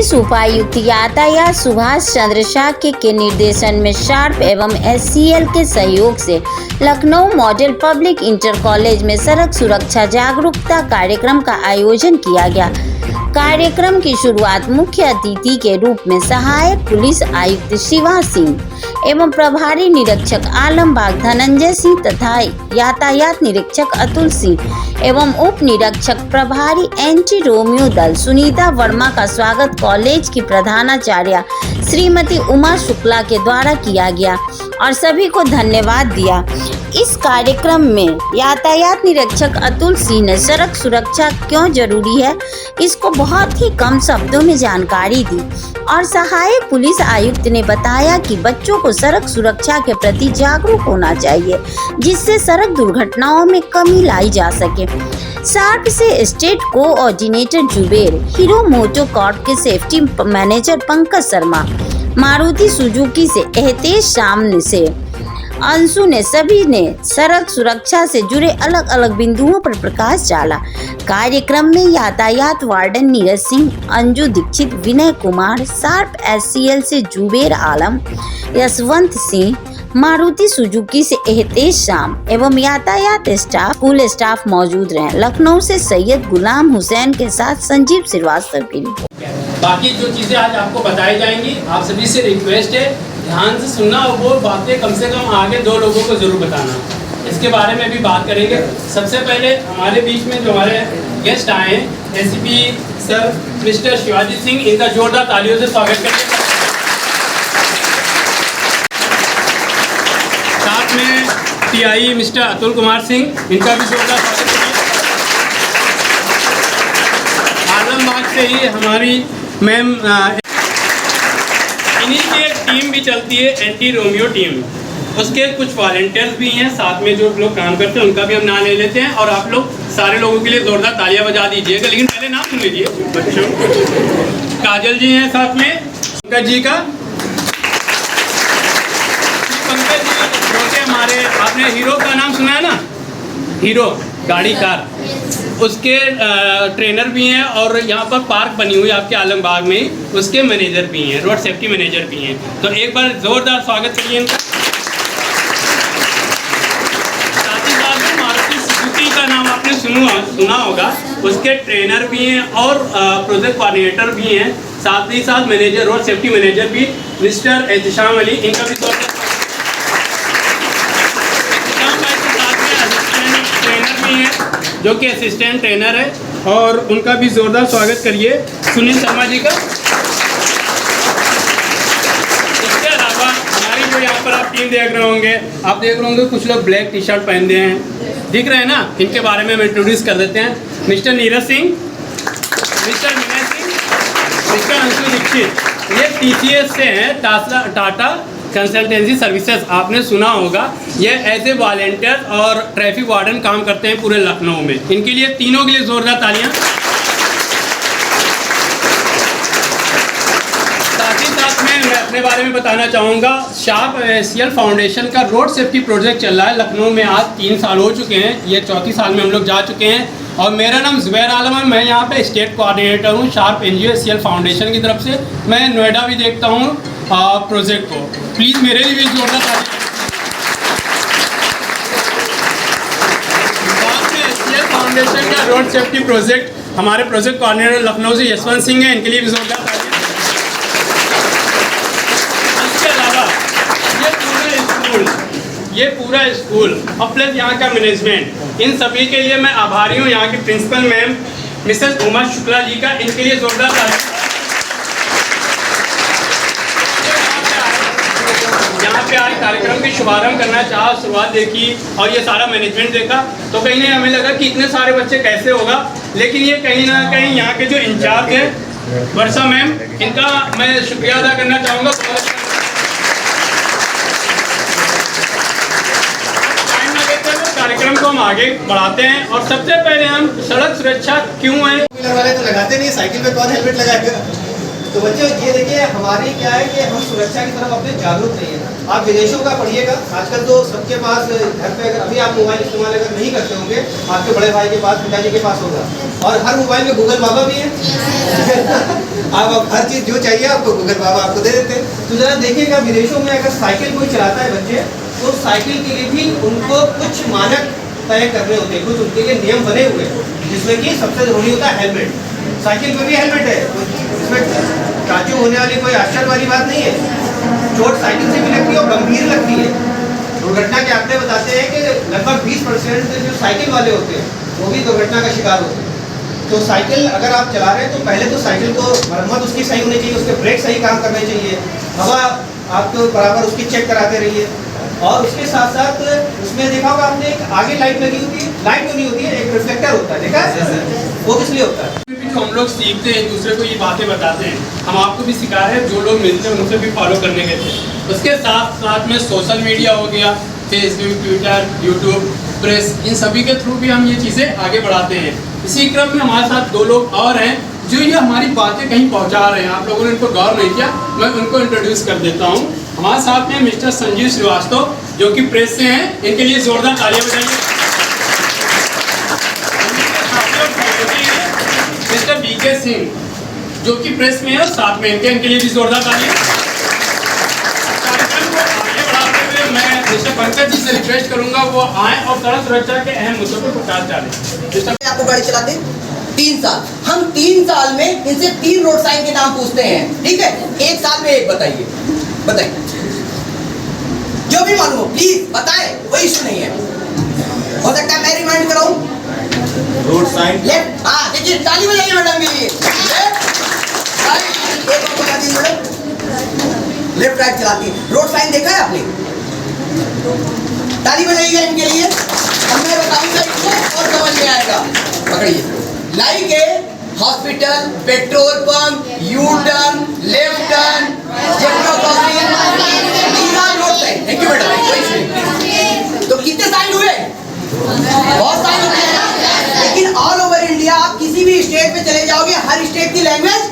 Police उपायुक्त यातायात सुभाष चंद्र शाक्य के निर्देशन में शार्प एवं SCL के सहयोग से Lucknow model public inter college में सड़क सुरक्षा जागरूकता कार्यक्रम का आयोजन किया गया। कार्यक्रम की शुरुआत मुख्य अतिथि के रूप में सहायक पुलिस आयुक्त शिवा सिंह एवं प्रभारी निरीक्षक आलमबाग धनंजय सिंह तथा यातायात निरीक्षक अतुल सिंह एवं उप निरीक्षक प्रभारी एंटी रोमियो दल सुनीता वर्मा का स्वागत कॉलेज की प्रधानाचार्य श्रीमती उमा शुक्ला के द्वारा किया गया और सभी को धन्यवाद दिया। इस कार्यक्रम में यातायात निरीक्षक अतुल सिंह ने सड़क सुरक्षा क्यों जरूरी है इसको बहुत ही कम शब्दों में जानकारी दी और सहायक पुलिस आयुक्त ने बताया कि बच्चों को सड़क सुरक्षा के प्रति जागरूक होना चाहिए जिससे सड़क दुर्घटनाओं में कमी लाई जा सके। शार्प से स्टेट कोऑर्डिनेटर जुबेर, हीरो मोटोकॉर्प के सेफ्टी मैनेजर पंकज शर्मा, मारुति सुजुकी से एहतेश शाम से अंशु ने सभी ने सड़क सुरक्षा से जुड़े अलग अलग बिंदुओं पर प्रकाश डाला। कार्यक्रम में यातायात warden Neeraj Singh, Anju Dixit, Vinay Kumar, sharp SCL से जुबेर आलम, यशवंत सिंह, मारुति सुजुकी से एहतेश शाम एवं यातायात स्टाफ स्कूल स्टाफ मौजूद रहे। लखनऊ से सैयद गुलाम हुसैन के साथ संजीव श्रीवास्तव की रिपोर्ट। बाकी जो चीज़ें आज आपको बताई जाएंगी, आप सभी से रिक्वेस्ट है ध्यान से सुनना और वो बातें कम से कम आगे 2 लोगों को ज़रूर बताना। इसके बारे में भी बात करेंगे। सबसे पहले हमारे बीच में जो हमारे गेस्ट आए हैं ACP sir mister Shivaji Singh, इनका जोरदार तालियों से स्वागत करें। साथ में TI मिस्टर अतुल कुमार सिंह, इनका भी जोरदार स्वागत करें। आलमबाग से ही हमारी मैम, इन्हीं की एक टीम भी चलती है एंटी रोमियो टीम, उसके कुछ वॉलंटियर्स भी हैं साथ में जो लोग काम करते हैं, उनका भी हम नाम ले लेते हैं और आप लोग सारे लोगों के लिए जोरदार तालियां बजा दीजिएगा। लेकिन पहले नाम सुन लीजिए बच्चों। काजल जी हैं साथ में, पंकज जी का, पंकज जी जो कि हमारे, आपने हीरो का नाम सुना है ना, हीरो गाड़ी कार, उसके ट्रेनर भी हैं और यहाँ पर पार्क बनी हुई है आपके आलमबाग में, उसके मैनेजर भी हैं, रोड सेफ्टी मैनेजर भी हैं। तो एक बार ज़ोरदार स्वागत करिए इनका। साथ ही साथ में मारुति सुजुकी का नाम आपने सुना होगा, उसके ट्रेनर भी हैं और प्रोजेक्ट कोऑर्डिनेटर भी हैं, साथ ही साथ मैनेजर, रोड सेफ्टी मैनेजर भी मिस्टर एहतेशाम अली, इनका भी ट्रेनर भी हैं जो कि असिस्टेंट ट्रेनर है और उनका भी जोरदार स्वागत करिए सुनील शर्मा जी का। इसके अलावा हमारी जो यहाँ पर आप टीम देख रहे होंगे, आप देख रहे होंगे कुछ लोग ब्लैक टी-शर्ट पहनते हैं, दिख रहे हैं ना, इनके बारे में हम इंट्रोड्यूस कर देते हैं। Mister Neeraj Singh, mister Vinay Singh, mister Anshu Dixit, ये TCS से हैं, टाटा कंसल्टेंसी सर्विसेज, आपने सुना होगा। ये एज ए वॉलंटियर और ट्रैफिक वार्डन काम करते हैं पूरे लखनऊ में। इनके लिए तीनों के लिए जोरदार तालियां। साथ ही साथ में मैं अपने बारे में बताना चाहूँगा, शार्प SCL फाउंडेशन का रोड सेफ्टी प्रोजेक्ट चल रहा है लखनऊ में, आज 3 साल हो चुके हैं, ये 4थी साल में हम लोग जा चुके हैं और मेरा नाम जुबैर आलम है। मैं यहाँ पे स्टेट कोऑर्डिनेटर हूँ शार्प NGO SCL फाउंडेशन की तरफ से। मैं नोएडा भी देखता हूँ प्रोजेक्ट को, प्लीज़ मेरे लिए भी जोरदार तालियां। SCL फाउंडेशन का रोड सेफ्टी प्रोजेक्ट, हमारे प्रोजेक्ट कोऑर्डिनेटर लखनऊ से यशवंत सिंह हैं, इनके लिए भी जोरदार तालियां। इसके अलावा ये पूरा स्कूल और प्लस यहाँ का मैनेजमेंट, इन सभी के लिए मैं आभारी हूँ। यहाँ के principal ma'am Mrs Uma Shukla ji का, इनके लिए जोरदार तालियां। यहाँ पे आज कार्यक्रम की शुभारंभ करना चाहा, शुरुआत देखी और ये सारा मैनेजमेंट देखा तो कहीं ना हमें लगा कि इतने सारे बच्चे कैसे होगा, लेकिन ये कहीं ना कहीं यहाँ के जो इंचार्ज हैं वर्षा मैम, इनका मैं शुक्रिया अदा करना चाहूँगा। टाइम ना लेते हुए कार्यक्रम को हम आगे बढ़ाते हैं और सबसे पहले हम सड़क सुरक्षा क्यों है वाले तो लगाते नहीं, साइकिल पे कौन हेलमेट लगाएगा। तो बच्चों ये देखिए, हमारी क्या है कि हम सुरक्षा की तरफ अपने जागरूक नहीं है। आप विदेशों का पढ़िएगा। आजकल तो सबके पास घर पे, अगर अभी आप मोबाइल इस्तेमाल अगर नहीं करते होंगे, आपके बड़े भाई के पास, पिताजी के पास होगा, और हर मोबाइल में गूगल बाबा भी है। आप हर चीज़ जो चाहिए आपको गूगल बाबा आपको दे देते हैं। तो जरा देखिएगा, विदेशों में अगर साइकिल कोई चलाता है बच्चे, तो साइकिल के लिए भी उनको कुछ मानक तय करने होते हैं, कुछ उनके लिए नियम बने हुए हैं, जिसमें कि सबसे जरूरी होता है हेलमेट। साइकिल में भी हेलमेट है, इसमें ताज्जुब होने वाली कोई आश्चर्य वाली बात नहीं है। चोट साइकिल से भी लगती है और गंभीर लगती है। दुर्घटना के आंकड़े बताते हैं कि लगभग 20% जो साइकिल वाले होते हैं वो भी दुर्घटना का शिकार होते हैं। तो साइकिल अगर आप चला रहे हैं तो पहले तो साइकिल को मरम्मत उसकी सही होनी चाहिए, उसके ब्रेक सही काम करने चाहिए, हवा आप तो बराबर उसकी चेक कराते रहिए। और उसके साथ साथ उसमें देखा होगा आपने, एक आगे लाइट लगी होती है, लाइट तो नहीं होती है, एक रिफ्लेक्टर होता है, देखा है? वो किस लिए होता है? जो हम लोग सीखते हैं, एक दूसरे को ये बातें बताते हैं, हम आपको भी सिखाए हैं, जो लोग मिलते हैं उनसे भी फॉलो करने के थे। उसके साथ साथ में सोशल मीडिया हो गया, फेसबुक, ट्विटर, यूट्यूब, प्रेस, इन सभी के थ्रू भी हम ये चीज़ें आगे बढ़ाते हैं। इसी क्रम में हमारे साथ 2 लोग और हैं जो ये हमारी बातें कहीं पहुंचा रहे हैं। आप लोगों ने इनको गौर नहीं किया, मैं उनको इंट्रोड्यूस कर देता हूँ। हमारे साथ में मिस्टर संजीव श्रीवास्तव, जो कि प्रेस से हैं, इनके लिए जोरदार तालियां बजाइए। मिस्टर बीके सिंह, जो कि प्रेस में है और साथ में इनके लिए भी जोरदार तालियां। कार्यक्रम को आगे बढ़ाते हुए मैं मिस्टर पंकज जी से रिक्वेस्ट करूंगा वो आए और सड़क सुरक्षा के अहम मुद्दों पर प्रकाश डालें। आपको गाड़ी चलाते 3 साल, हम 3 साल में इनसे 3 रोड साइन के नाम पूछते हैं, ठीक है? 1 साल में एक बताइए, बताइए जो भी मालूम हो, प्लीज बताएं, कोई इशू नहीं है। हो सकता है मैं रिमाइंड कराऊं। रोड साइन लेफ्ट, हाँ देखिए, ताली बजाइए मैडम के लिए। लेफ्ट राइट, एक और बता दीजिए मैडम, लेफ्ट राइट चलाती है। रोड साइन देखा है आपने? ताली बजाइएगा इनके लिए। अब मैं बताऊंगा इसको और समझ में आएगा। पकड़िए, like a hospital, petrol pump, U turn, left turn, zebra crossing, road sign. Thank you madam, कोई इशू नहीं। तो कितने साइन हुए? बहुत साइन होते हैं ना, लेकिन ऑल ओवर इंडिया आप किसी भी स्टेट में चले जाओगे, हर स्टेट की language,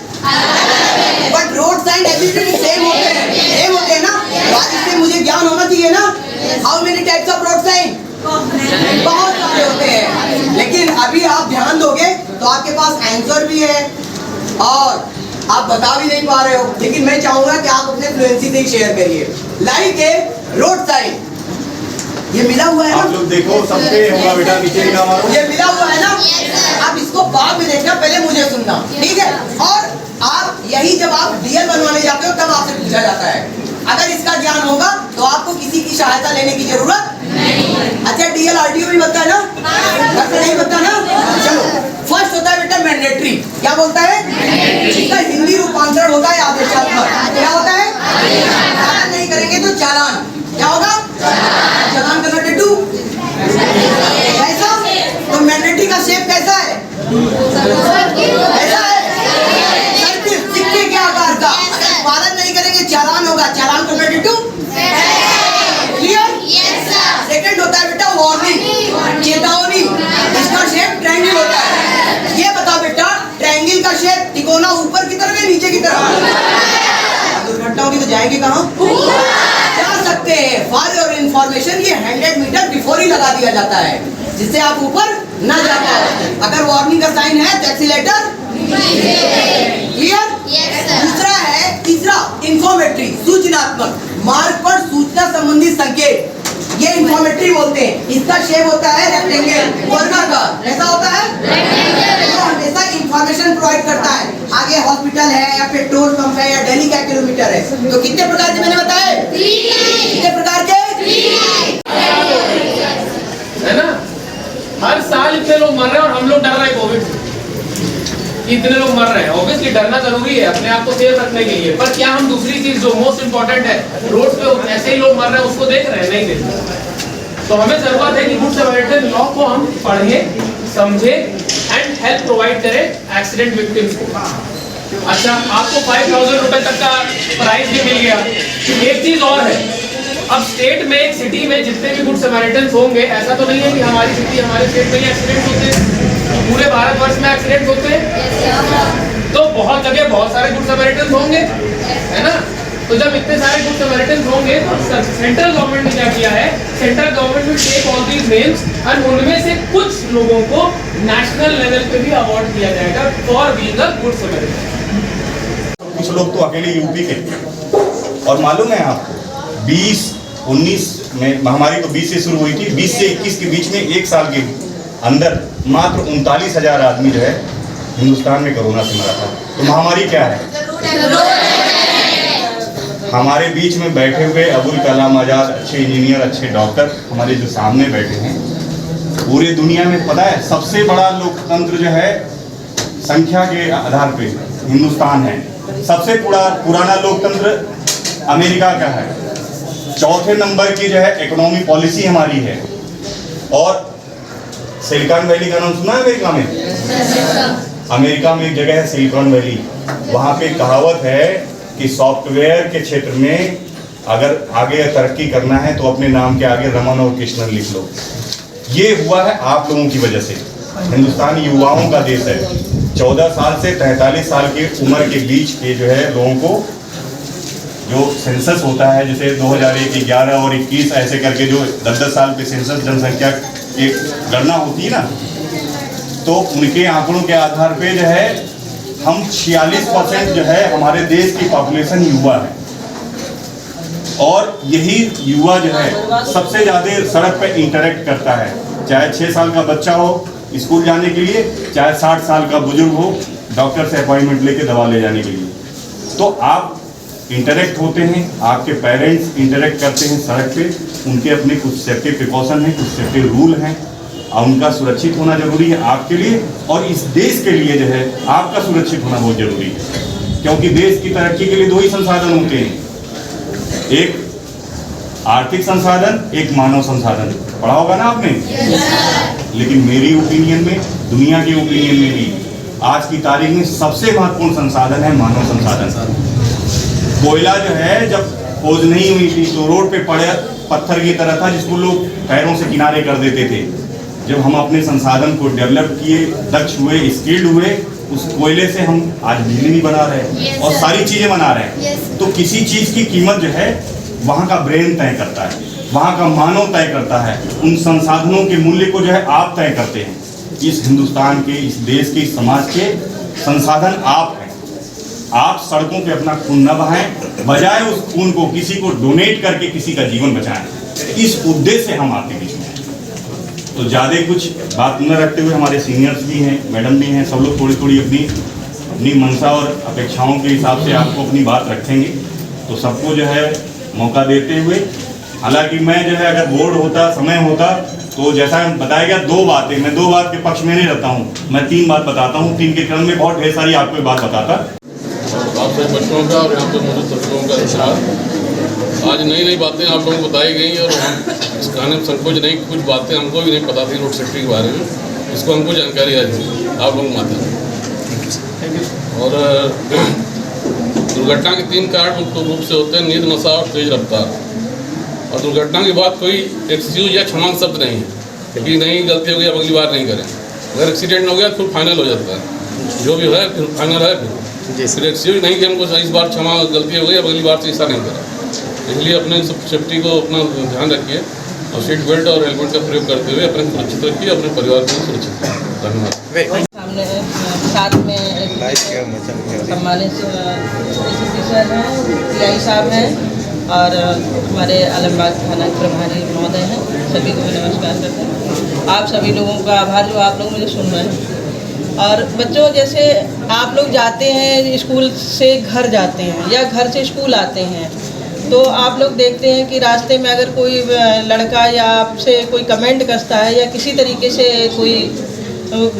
but road sign everything same होते हैं, सेम होते हैं ना। तो इससे मुझे ज्ञान होना चाहिए ना, how many types of road sign? बहुत सारे होते हैं। लेकिन अभी आप ध्यान दोगे तो आपके पास आंसर भी है और आप बता भी नहीं पा रहे हो, लेकिन मैं चाहूंगा कि आप अपने फ्लुएंसी से ही शेयर करिए। लाइक ए रोड साइन, ये मिला हुआ है ना, आप लोग देखो, सबके होगा बेटा, नीचे लिखा हुआ है। ये मिला हुआ है ना। आप इसको बाद में देखना, पहले मुझे सुनना, ठीक है? और आप यही जब आप डीएल बनवाने जाते हो तब आपसे पूछा जाता है। अगर इसका ज्ञान होगा तो आपको किसी की सहायता लेने की जरूरत नहीं। अच्छा, डीएल आरटीओ भी बनता है ना, घर पे नहीं बनता ना? चलो, फर्स्ट होता है बेटा मैंडेटरी। क्या बोलता है? इसका हिंदी रूपांतरण होता है आदेशात्मक। क्या होता है? चालान नहीं करेंगे तो चालान। क्या होगा? चालान करना टिड्डू। कैसा? तो मैंडेटरी का शेप कैसा है? ऐसा है, सर्किल, सिक्के के आकार का। अगर पालन नहीं करेंगे चालान होगा। चालान करना टिड्डू। क्लियर? सेकंड होता है बेटा वार्निंग, चेतावनी। इसका शेप ट्रायंगल होता है। ये बताओ बेटा, ट्रायंगल का शेप तिकोना ऊपर की तरफ या नीचे की तरफ? दुर्घटना होगी तो जाएंगे कहाँ? जा सकते हैं। फॉर योर इंफॉर्मेशन, ये 100 मीटर बिफोर ही लगा दिया जाता है, जिससे आप ऊपर न जा पाओ। अगर वार्निंग का साइन है तो एक्सीलेटर। क्लियर? दूसरा है, तीसरा इंफॉर्मेटरी, सूचनात्मक। मार्ग पर सूचना संबंधी संकेत, ये इंफॉर्मेटरी बोलते हैं। इसका शेप होता है रेक्टेंगल, वर्गाकार। ऐसा होता है, तो हमेशा इंफॉर्मेशन प्रोवाइड करता है। आगे हॉस्पिटल है या पेट्रोल पंप है या दिल्ली क्या किलोमीटर है। तो कितने प्रकार के मैंने बताए? 3। कितने प्रकार के? 3 है ना। हर साल इतने लोग मर रहे हैं और हम लोग डर रहे हैं कोविड से। इतने लोग मर रहे हैं, ऑब्वियसली डरना जरूरी है अपने आप को सेफ रखने के लिए। पर क्या हम दूसरी चीज जो मोस्ट इंपॉर्टेंट है, रोड पे ऐसे ही लोग मर रहे हैं, उसको देख रहे हैं? नहीं देख रहे। तो हमें जरूरत है कि गुड समैरिटन लॉ को हम पढ़ें, समझें एंड हेल्प प्रोवाइड करें एक्सीडेंट विक्टिम्स को। अच्छा, आपको 5000 रुपए तक का प्राइज भी मिल गया। एक चीज और है, अब स्टेट में, एक सिटी में जितने भी गुड समैरिटन होंगे, ऐसा तो नहीं है कि हमारी सिटी, हमारे स्टेट में ही एक्सीडेंट होते हैं। पूरे भारतवर्ष में एक्सीडेंट होते हैं, तो बहुत जगह बहुत सारे गुड समैरिटन होंगे, है ना। तो जब इतने सारे गुड समैरिटन होंगे तो सेंट्रल गवर्नमेंट ने क्या किया है, central government will take all these names and उनमें से कुछ लोगों को नेशनल लेवल पे भी अवार्ड दिया जाएगा for being a good Samaritan. कुछ लोग तो अकेले यूपी के, और मालूम है आपको 20-19 में महामारी तो 20 से शुरू हुई थी, 20 से 21 के बीच में एक साल के अंदर मात्र 39,000 आदमी जो है हिंदुस्तान में कोरोना से मरा था। तो महामारी क्या है? हमारे बीच में बैठे हुए अबुल कलाम आज़ाद, अच्छे इंजीनियर, अच्छे डॉक्टर हमारे जो सामने बैठे हैं, पूरे दुनिया में पता है सबसे बड़ा लोकतंत्र जो है संख्या के आधार पे हिंदुस्तान है। सबसे पुराना लोकतंत्र अमेरिका का है। चौथे नंबर की जो है इकोनॉमी पॉलिसी हमारी है। और सिलिकॉन वैली का नाम सुना है अमेरिका में? अमेरिका में एक जगह है सिलिकॉन वैली, वहाँ पे कहावत है कि सॉफ्टवेयर के क्षेत्र में अगर आगे तरक्की करना है तो अपने नाम के आगे रमन और कृष्णन लिख लो। ये हुआ है आप लोगों की वजह से। हिंदुस्तान युवाओं का देश है। 14 साल से 43 साल की उम्र के बीच के जो है लोगों को जो सेंसस होता है, जैसे 2001, 11 और 21 ऐसे करके जो 10-10 साल पे सेंसस जनसंख्या की गणना होती है ना, तो उनके आंकड़ों के आधार पे जो है हम 46% जो है हमारे देश की पॉपुलेशन युवा है। और यही युवा जो है सबसे ज़्यादा सड़क पे इंटरेक्ट करता है, चाहे 6 साल का बच्चा हो स्कूल जाने के लिए, चाहे 60 साल का बुजुर्ग हो डॉक्टर से अपॉइंटमेंट लेके दवा ले जाने के लिए। तो आप इंटरेक्ट होते हैं, आपके पेरेंट्स इंटरेक्ट करते हैं सड़क पे, उनके अपने कुछ सेफ्टी प्रिकॉशन हैं, कुछ सेफ्टी रूल हैं, और उनका सुरक्षित होना जरूरी है आपके लिए, और इस देश के लिए जो है आपका सुरक्षित होना बहुत जरूरी है। क्योंकि देश की तरक्की के लिए 2 ही संसाधन होते हैं, एक आर्थिक संसाधन, एक मानव संसाधन। पढ़ा होगा ना आपने? लेकिन मेरी ओपिनियन में, दुनिया के ओपिनियन में भी आज की तारीख में सबसे महत्वपूर्ण संसाधन है मानव संसाधन। कोयला जो है जब खोज नहीं हुई थी तो रोड पे पड़े पत्थर की तरह था जिसको लोग पैरों से किनारे कर देते थे। जब हम अपने संसाधन को डेवलप किए, दक्ष हुए, स्किल्ड हुए, उस कोयले से हम आज बिजली भी बना रहे हैं और सारी चीज़ें बना रहे हैं। तो किसी चीज़ की कीमत जो है वहाँ का ब्रेन तय करता है, वहाँ का मानव तय करता है, उन संसाधनों के मूल्य को जो है आप तय करते हैं। इस हिंदुस्तान के, इस देश के, इस समाज के संसाधन आप हैं। आप सड़कों पे अपना खून न बहाएं, बजाय उस खून को किसी को डोनेट करके किसी का जीवन बचाएं। इस उद्देश्य से हम आपके बीच में हैं। तो ज़्यादा कुछ बात न रखते हुए हमारे सीनियर्स भी हैं, मैडम भी हैं, सब लोग थोड़ी थोड़ी अपनी मंशा और अपेक्षाओं के हिसाब से आपको अपनी बात रखेंगे। तो सबको जो है मौका देते हुए, हालांकि मैं जो है अगर बोर्ड होता, समय होता, तो जैसा बताया गया 2 बातें, मैं 2 बात के पक्ष में नहीं रहता हूँ, मैं 3 बात बताता हूँ। 3 के क्रम में बहुत ढेर सारी आपको बात बताता। आप सब बच्चों का और यहाँ पर मौजूद सभी लोगों का धन्यवाद। आज नई नई बातें आप लोगों को बताई गई और हम इस कहने में संकोच नहीं, कुछ बातें हमको भी नहीं पता थी रोड सेफ्टी के बारे में, इसको हमको जानकारी आज आप लोगों माध्यम। और दुर्घटना के 3 कारण मुख्य रूप से होते हैं, नींद, नशा और तेज रफ्तार। और दुर्घटना की बात कोई एक्सक्यूज या क्षमा शब्द नहीं है कि नहीं गलती हो गई अब अगली बार नहीं करें। अगर एक्सीडेंट हो गया फिर फाइनल हो जाता है, जो भी है फिर फाइनल है, फिर एक्सक्यूज नहीं कि हमको इस बार क्षमा गलती हो गई अब अगली बार से ऐसा नहीं करें। इसलिए अपने सेफ्टी को अपना ध्यान रखिए और सीट बेल्ट और हेलमेट का प्रयोग करते हुए अपने सुरक्षित रखिए, अपने परिवार को सुरक्षित रखिए। धन्यवाद। सामने साथ में सम्मानित सर हैं, PI साहब हैं और हमारे आलमबाग थाना के प्रभारी महोदय हैं, सभी को नमस्कार करते हैं। आप सभी लोगों का आभार जो आप लोग मुझे सुन रहे हैं। और बच्चों, जैसे आप लोग जाते हैं स्कूल से घर जाते हैं या घर से स्कूल आते हैं, तो आप लोग देखते हैं कि रास्ते में अगर कोई लड़का या आपसे कोई कमेंट करता है या किसी तरीके से कोई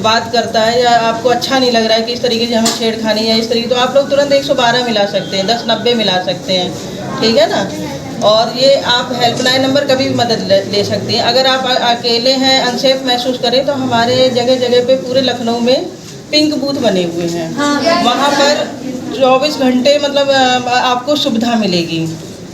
बात करता है या आपको अच्छा नहीं लग रहा है कि इस तरीके से हमें छेड़खानी या इस तरीके, तो आप लोग तुरंत 112 मिला सकते हैं, 1090 मिला सकते हैं, ठीक है ना। और ये आप हेल्पलाइन नंबर कभी भी मदद ले सकती हैं। अगर आप अकेले हैं, अनसेफ महसूस करें, तो हमारे जगह जगह पे पूरे लखनऊ में पिंक बूथ बने हुए हैं। वहाँ पर 24 घंटे मतलब आपको सुविधा मिलेगी।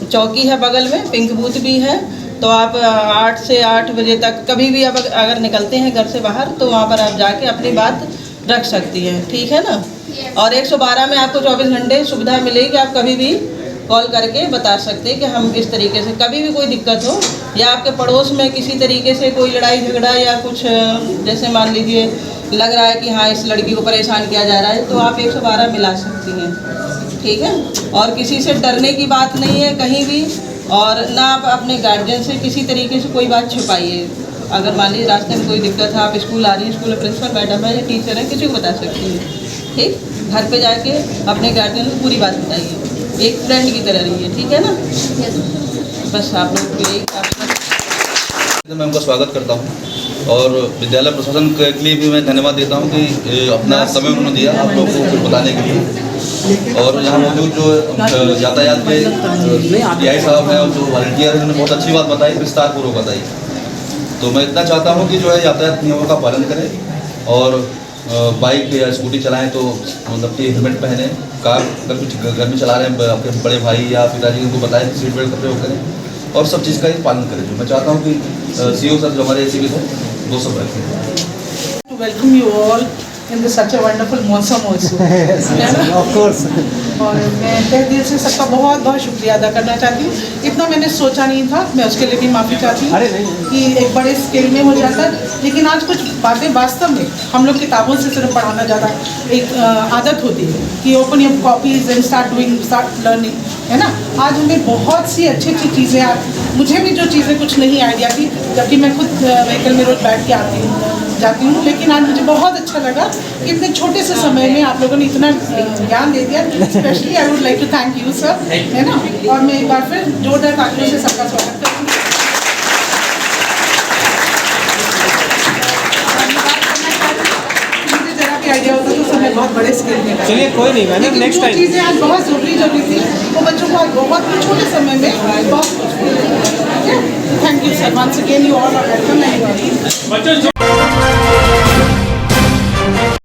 चौकी है बगल में, पिंक बूथ भी है, तो आप 8 से 8 बजे तक कभी भी आप अगर निकलते हैं घर से बाहर तो वहाँ पर आप जाके अपनी बात रख सकती हैं, ठीक है ना। और 112 में आपको 24 घंटे सुविधा मिलेगी, आप कभी भी कॉल करके बता सकते हैं कि हम इस तरीके से कभी भी कोई दिक्कत हो या आपके पड़ोस में किसी तरीके से कोई लड़ाई झगड़ा या कुछ जैसे मान लीजिए लग रहा है कि हाँ इस लड़की को परेशान किया जा रहा है तो आप 112 मिला सकती हैं, ठीक है। और किसी से डरने की बात नहीं है कहीं भी, और ना आप अपने गार्जियन से किसी तरीके से कोई बात छुपाइए। अगर मान लीजिए रास्ते में कोई दिक्कत है, आप स्कूल आ रही हैं, स्कूल में प्रिंसिपल मैडम है या टीचर है, किसी को बता सकती हैं, ठीक। घर पे जाके अपने गार्जियन को पूरी बात बताइए, एक फ्रेंड की तरह रहिए, ठीक है ना। बस आप लोग को यही मैं उनका स्वागत करता हूँ और विद्यालय प्रशासन के लिए भी मैं धन्यवाद देता हूँ कि अपना समय उन्होंने दिया आप लोगों को कुछ बताने के लिए। और यहाँ मौजूद जो यातायात के DI साहब हैं और जो वॉलंटियर हैं उन्होंने बहुत अच्छी बात बताई, विस्तारपूर्वक बताई। तो मैं इतना चाहता हूँ कि जो है यातायात नियमों का पालन करें और बाइक या स्कूटी चलाएं तो मतलब कि हेलमेट पहने, कार अगर कुछ घर में चला रहे हैं अपने बड़े भाई या पिताजी उनको बताएं सीट बेल्ट का प्रयोग करें और सब चीज़ का ही पालन करें। जो मैं चाहता हूँ कि CO सर जो हमारे ACP थे वो सब रखें। To welcome you all in this such a wonderful मौसम also. Of course. और मैं तहे दिल से सबका बहुत बहुत शुक्रिया अदा करना चाहती हूँ। इतना मैंने सोचा नहीं था, मैं उसके लिए भी माफ़ी चाहती हूँ कि एक बड़े स्केल में हो जाता, लेकिन आज कुछ बातें वास्तव में हम लोग किताबों से सिर्फ पढ़ाना ज़्यादा एक आदत होती है कि open your copies and start learning, है ना। आज हमें बहुत सी अच्छी अच्छी चीज़ें, मुझे भी जो चीज़ें कुछ नहीं आइडिया थी, जबकि मैं खुद व्हीकल में रोज बैठ के जाती हूँ, लेकिन आज मुझे बहुत अच्छा लगा कि इतने छोटे से समय में आप लोगों ने इतना ज्ञान दे दिया। Specially I would like to thank you sir, है ना। और मैं एक बार फिर जोरदार तालियों से सबका स्वागत करूँगी। मुझे जरा भी आइडिया होता तो सर मैं बहुत बड़े स्केल में, चलिए कोई नहीं मैडम, नेक्स्ट टाइम चीज़ें आज बहुत जरूरी थी वो बच्चों को आज बहुत छोटे समय में बहुत कुछ। Thank you sir, once again you all are welcome. बच्चों